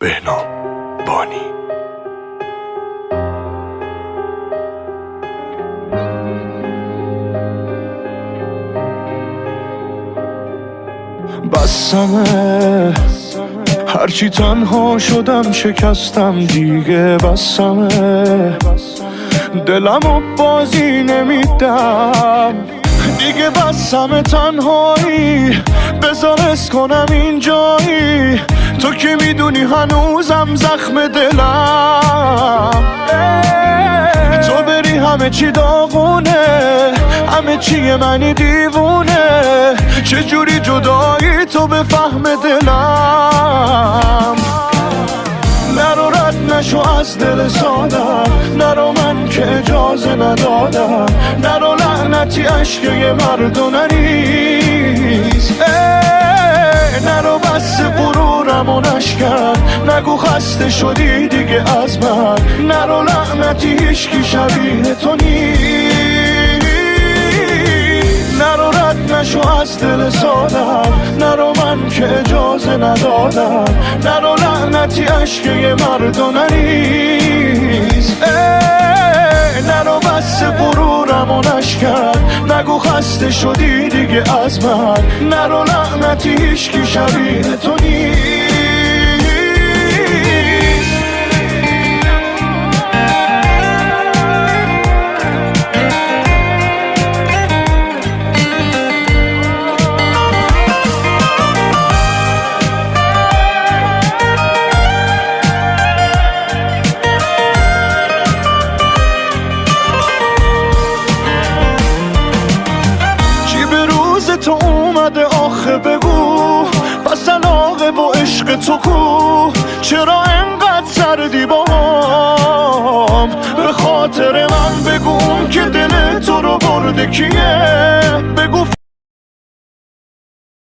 بهنام بانی. بسمه هرچی تنها شدم شکستم دیگه، بسمه دلمو بازی نمیدم دیگه، بسمه تنهایی بذار حس کنم اینجایی، تو که میدونی هنوزم زخم دلم. تو بری همه چی داغونه، همه چی منی دیوونه، چجوری جدایی تو به فهم دلم. نرو رد نشو از دل سادم، نرو من که اجازه ندادم، نرو لعنتی عشق یه مرد و نریز، نرو بس غرورم و نشکن، نگو خسته شدی دیگه از من، نرو لعنتی هیچکی شبیه تو نیست. نرو رد نشو از دل سادم، نرو من که اجازه ندادم، نرو لعنتی عشق یه مرد و نریز، نرو بس غرورم و نشکن، نگو خسته شدی دیگه از من، نرو لعنتی هیچکی شبیه تو نیست. تو اومده آخه بگو، پس علاقه با عشق تو کو، چرا انقدر سردی باهام؟ به خاطر من بگو که دل تو رو برده کیه، بگو